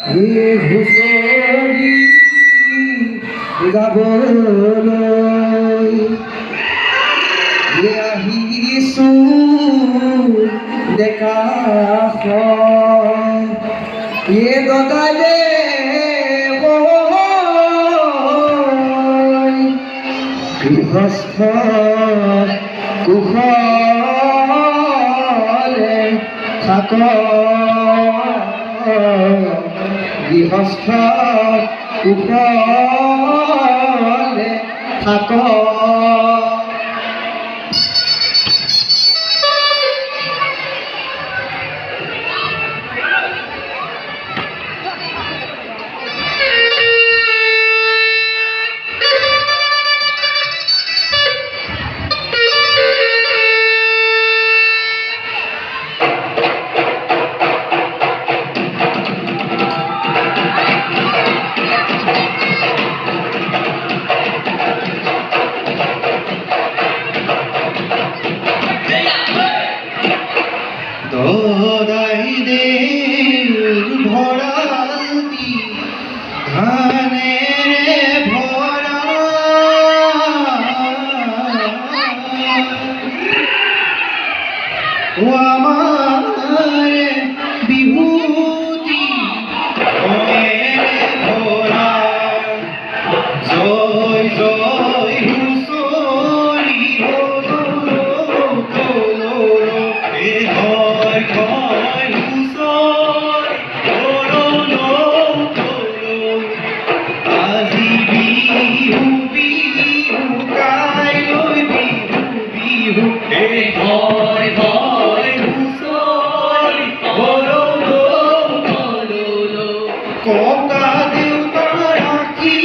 হুঁচৰি গাবলৈ আহিছোঁ ডেকা গদালে গৃহস্থ কুশলে থাক গৃহস্থ কুশলে থাক দদাই দে ভরাতি ধানেরে ভরা ও আমার বিভূতি ভরা জয় জয় হুঁচৰি ককা দেউতা ৰাখি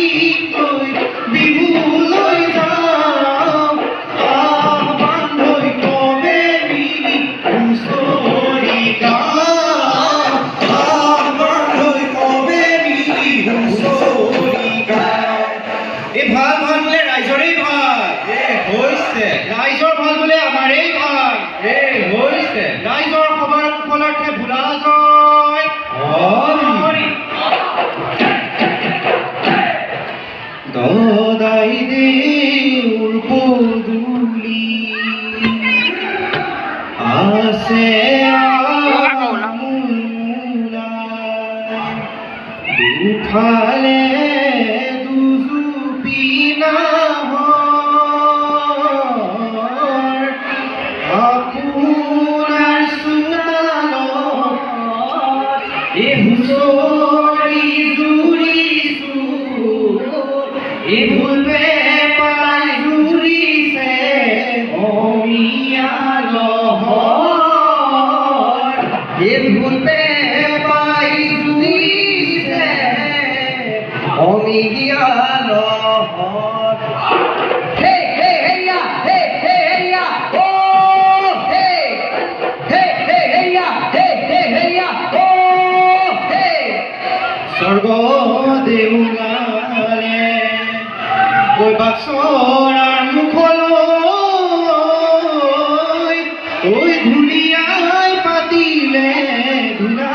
থৈ বিহুলৈ যাওঁ বান্ধৈ কবে মিলি হুঁচৰি গাওঁ বান্ধৈ কবে মিলি হুঁচৰি গাওঁ এই ভাল ভাল বোলে ৰাইজৰেই ভাল হৈছে ৰাইজৰ ভাল বোলে আমাৰেই ভাল হৈছে ৰাইজৰ সবাৰ কুশলাৰ্থে ভোলা জয় দদাই দেউৰ পদূলি আছে দুফালে দুজুপি নাহৰ আপোনাৰ চোতালত এই হুঁচৰি এই ভুলবে পাই জুৰিছে অমিয়া লহৰ এই ভুলবে পাই জুৰিছে অমিয়া লহৰ হে হে হেয়া হে হে হেয়া ও হে হে হে হেয়া হে হে হেয়া ও হে স্বৰ্গ দেউলালে ঐ বাক্সৰাৰ মুখলৈ ঐ ধুনীয়াই পাতিলে ধূলা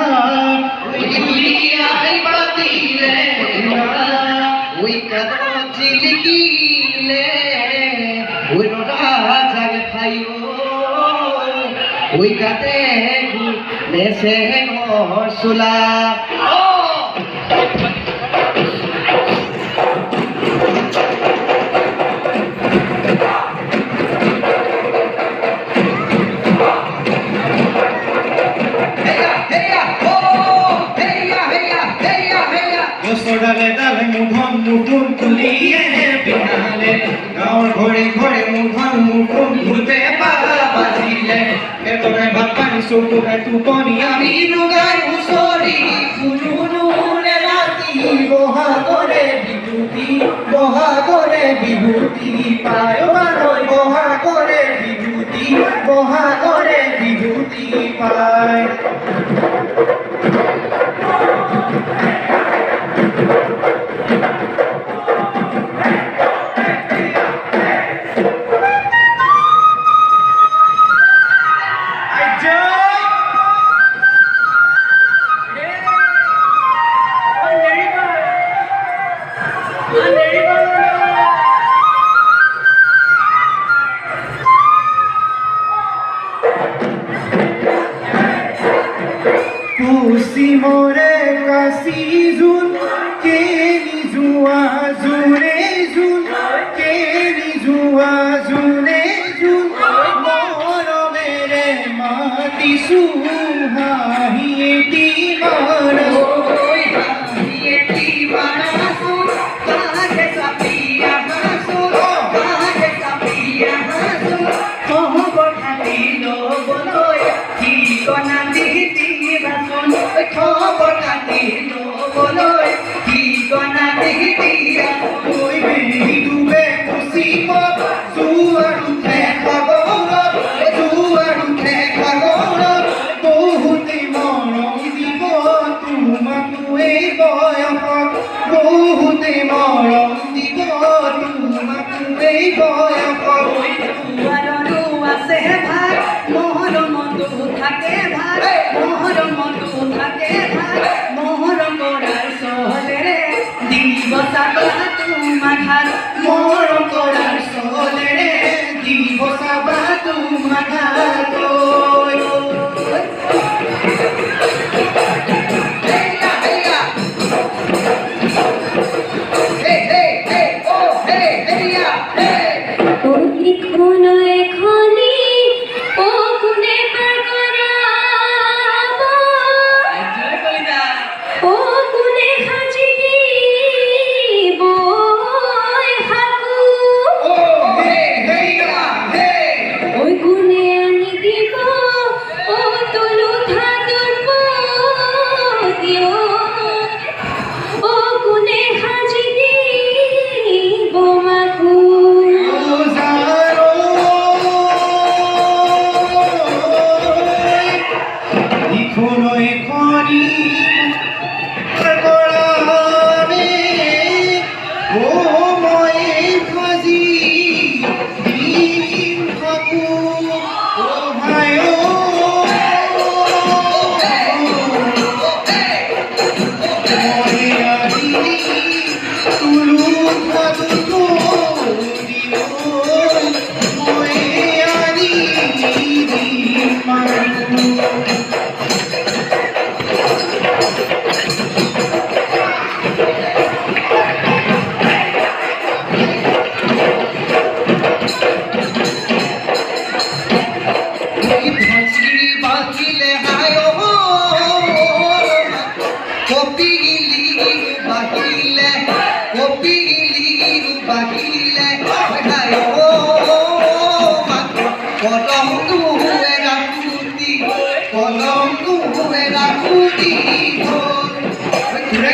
ঐ ধুনীয়াই পাতিলে ধূলা ঐ কাদত জিলিকিলে ঐ ৰদা জাগে খাই ঐ গাতে নেচে ঘৰ চোলা ডালে ডালে মুঠন মুঠুন তুলিয়ে পিন্ধালে গাঁৱৰ ঘৰে ঘৰে মুঠন মুঠুন ঘূৰ্তে বাজিলে এতৰে ভাত পানী চকুৰে টোপনি আমি লুগাই হুঁচৰি কুৰুনুৰে ৰাতি বহাগৰে বিভূতি পায় বাৰৈ বহাগৰে বিভূতি পায় কাশি জোন কেনি যোৱা জোনে জোন কেনি যোৱা জোনে জোন মৰমেৰে মাতিছো হাঁহি এটি মাৰাছো বহুতে মৰম দিব তোমাক এই দুৱাৰৰো আছে ভাগ মহৰমতো থাকে ভাগ মহৰমতো থাকে ভাগ মহৰম কৰাৰ চহলেৰে দিব চাবা তোমাক হাত মৰম কৰাৰ চলেৰে দিব চাবা তোমাক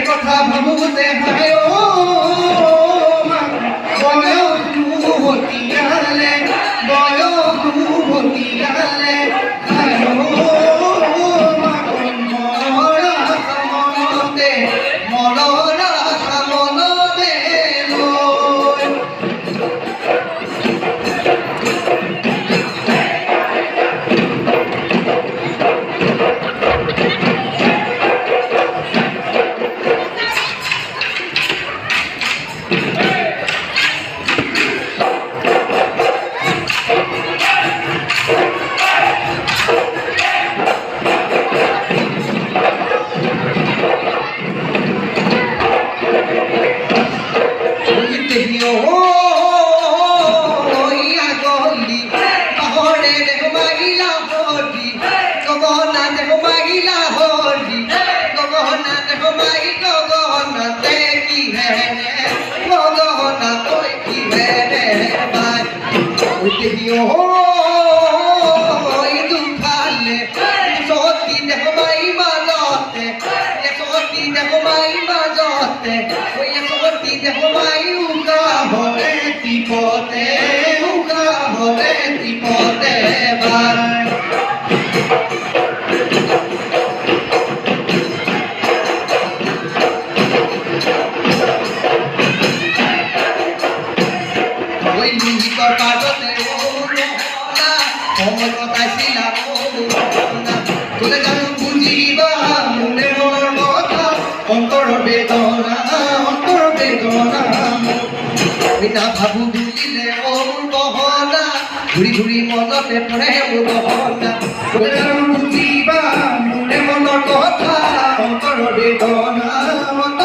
কথা ভাবোতে হায় বয়সটো ভতিয়ালে ভাবু বুলিলে গহনা ঘূৰি ঘূৰি মনতে পৰে গহনা বুজিবা মনৰ কথা অন্তৰ বেদনা